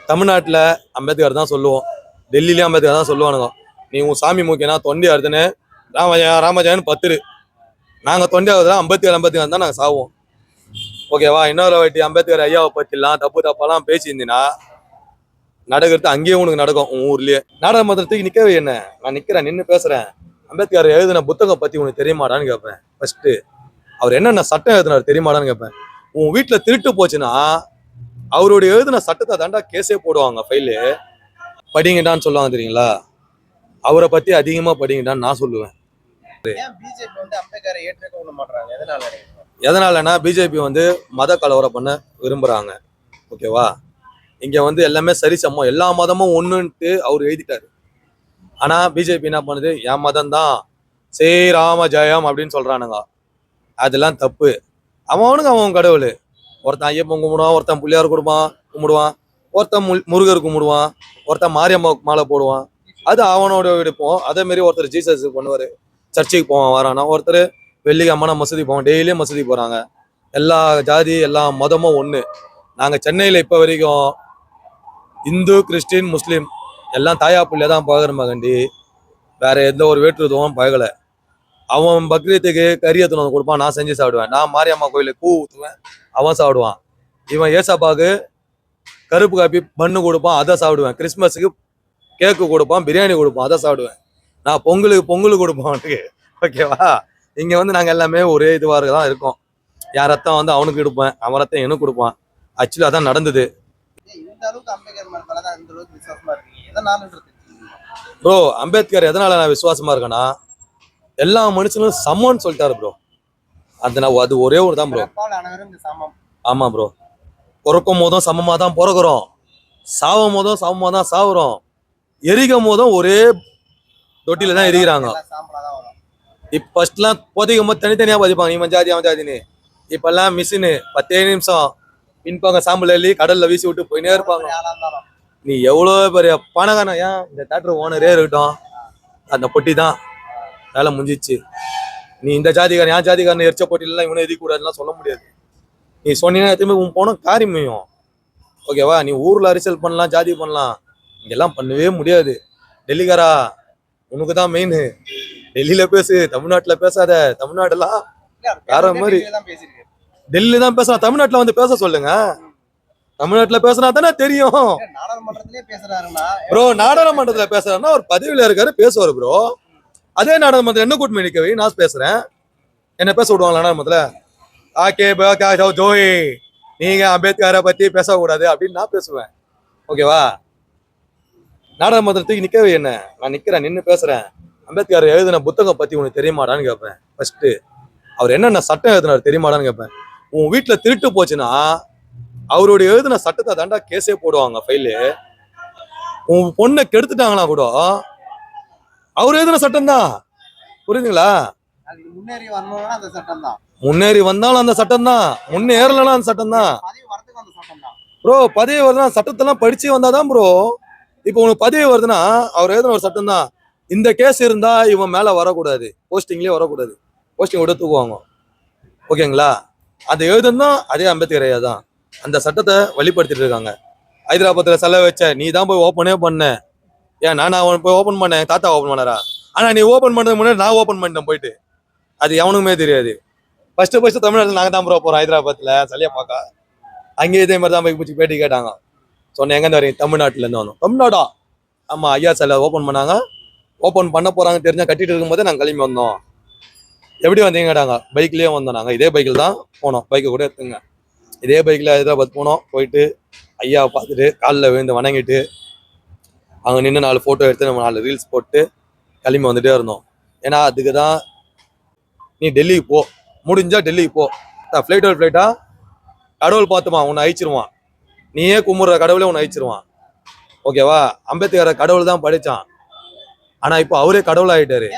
தமிழ்நாட்டில் அம்பேத்கர் தான் சொல்லுவோம், டெல்லியிலேயும் அம்பேத்கர் தான் சொல்லுவானுங்க. நீ உன் சாமி முக்கியனா தொண்டி அறுத்துன்னு ராமஜெயன் பத்துரு, நாங்கள் தொண்டி ஆகுதுனா அம்பேத்கர் தான் நாங்கள் சாவோம். ஓகேவா? இன்னொரு வாட்டி அம்பேத்கர் ஐயாவை பற்றிலாம் தப்பாலாம் பேசியிருந்தீங்கன்னா நடக்கிறது அங்கேயே உனக்கு நடக்கும். உன் ஊர்லயே நாடாளுமன்றத்துக்கு நிற்கவே என்ன, நான் நிற்கிறேன், நின்று பேசுறேன். அம்பேத்கர் எழுதின புத்தகம் பற்றி உனக்கு தெரியுமாடான்னு கேட்பேன். ஃபர்ஸ்ட் அவர் என்னென்ன சட்டம் எழுதினார் தெரியுமாடான்னு கேட்பேன். உன் வீட்டில் திருட்டு போச்சுன்னா அவருடைய எழுதின சட்டத்தை தாண்டா கேஸே போடுவாங்க, ஃபைலு. படிங்கடான்னு சொல்லுவாங்க தெரியுங்களா? அவரை பற்றி அதிகமாக படிங்கடான்னு நான் சொல்லுவேன். எதனாலன்னா பிஜேபி மத கலவரம் பண்ண விரும்புறாங்க. ஓகேவா? இங்க எல்லாமே சரிசமம், எல்லா மதமும் ஒண்ணுன்ட்டு அவர் எழுதிட்டாரு. ஆனா பிஜேபி என்ன பண்ணுது, என் மதம் தான் ஸ்ரீராம ஜெயம் அப்படின்னு சொல்றானுங்க. அதெல்லாம் தப்பு. அவன் கடவுள். ஒருத்தன் ஐயப்பன் கும்பிடுவான், ஒருத்தன் பிள்ளையார் கும்பிடுவான், ஒருத்தன் முருகர் கும்பிடுவான், ஒருத்தன் மாரியம்மா மாலை போடுவான். அது அவனோட விடுப்போம். அதே மாதிரி ஒருத்தர் ஜீசஸ் பண்ணுவாரு, சர்ச்சுக்கு போவான் வரானா. ஒருத்தர் வெள்ளிக்கிழமை மசூதி போவோம், டெய்லியும் மசூதி போறாங்க. எல்லா ஜாதி எல்லா மதமும் ஒண்ணு. நாங்க சென்னையில இப்ப வரைக்கும் இந்து கிறிஸ்டின் முஸ்லீம் எல்லாம் தாயா பிள்ளைய தான் பழகிறோம் கண்டி, வேற எந்த ஒரு வேற்றுத்துவம் பழகல. அவன் பக்ரீத்துக்கு கறி எத்தனை கொடுப்பான், நான் செஞ்சு சாப்பிடுவேன். நான் மாரியம்மா கோயிலுக்கு பூ ஊற்றுவேன், அவன் சாப்பிடுவான். இவன் ஏசாப்பாக்கு கருப்பு காப்பி பண்ணு கொடுப்பான், அதை சாப்பிடுவேன். கிறிஸ்மஸுக்கு கேக்கு கொடுப்பான், பிரியாணி கொடுப்பான், அதை சாப்பிடுவேன். நான் பொங்கலுக்கு கொடுப்பான் அவனுக்கு. ஓகேவா? இங்க நாங்க எல்லாமே ஒரே இதுவாக தான் இருக்கோம். என் ரத்தம் அவனுக்கு கொடுப்பேன், அவன் ரத்தம் எனக்கு கொடுப்பான். ஆக்சுவலி அதான் நடந்தது. ப்ரோ, அம்பேத்கர் எதனால நான் விசுவாசமா இருக்கேன்னா, எல்லா மனுஷனும் சமம்னு சொல்லிட்டாரு ப்ரோ. அது ஒரே ஒரு தான் ப்ரோ. ஆமா ப்ரோ, பிறக்கும் போதும் சமமா தான் பிறக்கிறோம், சாவும் போதும் சமமா தான் சாவுறோம், எரிக்கும் போதும் ஒரே தொட்டில தான் எரிக்கிறாங்க. இப்ப ஃபர்ஸ்ட்லாம் புதைக்கும் போது தனித்தனியா பதிப்பாங்க, இவன் ஜாதி அவன் ஜாதின்னு. இப்பெல்லாம் மிஷினு 10 நிமிஷம் பின்பாங்க சாம்பல் அள்ளி கடல்ல வீசி விட்டு போயினே இருப்பாங்க. நீ எவ்வளவு பெரிய பணக்கான, ஏன் இந்த தேட்டர் ஓனரே இருக்கட்டும், அந்த பொட்டி தான் வேலை முடிஞ்சிச்சு. நீ இந்த ஜாதிகாரன் என் ஜாதிகாரன் எரிச்ச போட்டிலாம் இவனை எதிக்க கூடாதுலாம் சொல்ல முடியாது. நீ சொன்னீங்கன்னா திரும்பி உன் போனோம் காரியமையும். ஓகேவா? நீ ஊர்ல அரசியல் பண்ணலாம், ஜாதி பண்ணலாம், இங்கெல்லாம் பண்ணவே முடியாது. டெல்லிக்காரா, உனக்கு தான் மெயின். டெல்லியில பேசு, தமிழ்நாட்டுல பேசாத. தமிழ்நாடுலாம் வேற மாதிரி. டெல்லி தான் பேசலாம், தமிழ்நாட்டுல பேச சொல்லுங்க. தமிழ்நாட்டுல பேசினா தானே தெரியும். ப்ரோ, நாடாளுமன்றத்துல பேசுறாருன்னா ஒரு பதவியில இருக்காரு, பேசுவாரு ப்ரோ. அதே நாடாளுமன்றத்துல என்ன கூட்டணி நிக்கவே நான் பேசுறேன், என்ன பேச விடுவாங்க நாடாளுமன்றத்துல? ஜோய், நீங்க அம்பேத்கரை பத்தி பேசக்கூடாது அப்படின்னு நான் பேசுவேன். ஓகேவா? நாடாளுமன்றத்துக்கு நிக்கவே என்ன, நான் நிக்கிறேன், நின்று பேசுறேன். அம்பேத்கர் எழுதின புத்தகம் பத்தி உனக்கு தெரியுமாடான்னு கேட்பேன். ஃபர்ஸ்ட் அவர் என்னென்ன சட்டம் எழுதினார் தெரியுமாடான்னு கேட்பேன். உன் வீட்டுல திருட்டு போச்சுன்னா அவருடைய எழுதின சட்டத்தை தாண்டா கேஸே போடுவாங்க, ஃபைலு. உன் பொண்ணை கெடுத்துட்டாங்கன்னா கூட அவர் எழுதின சட்டம் தான். புரியுதுங்களா? முன்னேறி வந்தாலும் அந்த சட்டம் தான், முன்னேறலாம் அந்த சட்டம் தான் ப்ரோ. பதவி வருதுன்னா சட்டத்தெல்லாம் படிச்சு வந்தாதான் ப்ரோ. இப்போ உனக்கு பதவி வருதுன்னா அவர் எழுதின ஒரு சட்டம் தான். இந்த கேஸ் இருந்தா இவன் மேல வரக்கூடாது, போஸ்டிங்லயே வரக்கூடாது, போஸ்டிங் விட தூக்குவாங்க. ஓகேங்களா? அது எழுதுனா அதே அம்பேத்கர் ஐயா தான் அந்த சட்டத்தை வழிபடுத்திட்டு இருக்காங்க. ஹைதராபாத்ல செலவு வச்ச நீ தான் போய் ஓப்பனே பண்ண. ஏன் நான் அவன் போய் ஓப்பன் பண்ணேன், தாத்தா ஓப்பன் பண்ணாரா? ஆனா நீ ஓப்பன் பண்ணதுக்கு முன்னாடி நான் ஓப்பன் பண்ணிட்டேன் போயிட்டு. அது எவனுக்குமே தெரியாது. ஃபர்ஸ்ட் தமிழ்நாட்டில் நாங்கள் தான் போறோம் ஹைதராபாத்ல சரியா பார்க்க. அங்கேயே இதே மாதிரி தான் போய் பிடிச்சி பேட்டி கேட்டாங்க. சொன்னேன், எங்கேருந்து வரீங்க? தமிழ்நாட்டுல இருந்து வந்தோம். தமிழ்நாடா? ஆமா, ஐயா சில ஓப்பன் பண்ணாங்க, ஓப்பன் பண்ண போறாங்க தெரிஞ்சா கட்டிட்டு இருக்கும் போதே நாங்கள் கிளம்பி வந்தோம். எப்படி வந்தீங்க கேட்டாங்க. பைக்லயே வந்தோம், நாங்கள் இதே பைக்கில் தான் போனோம், பைக்கை கூட எடுத்துங்க. இதே பைக்கில் ஹைதராபாத் போனோம். போயிட்டு ஐயாவை பார்த்துட்டு காலில் விழுந்து வணங்கிட்டு அங்கே நின்று 4 ஃபோட்டோ எடுத்து நம்ம 4 ரீல்ஸ் போட்டு கிளம்பி வந்துட்டே இருந்தோம். ஏன்னா அதுக்கு தான் நீ டெல்லிக்கு போ, முடிஞ்சா டெல்லிக்கு போ. ஃப்ளைட்டா கடவுள் பார்த்துமா உன்னை அழிச்சிருவான். நீயே கும்பிட்ற கடவுளே உன்னை அழிச்சிருவான். ஓகேவா? அம்பேத்கரை கடவுள் தான் படித்தான், ஆனால் இப்போ அவரே கடவுள் ஆகிட்டாரு.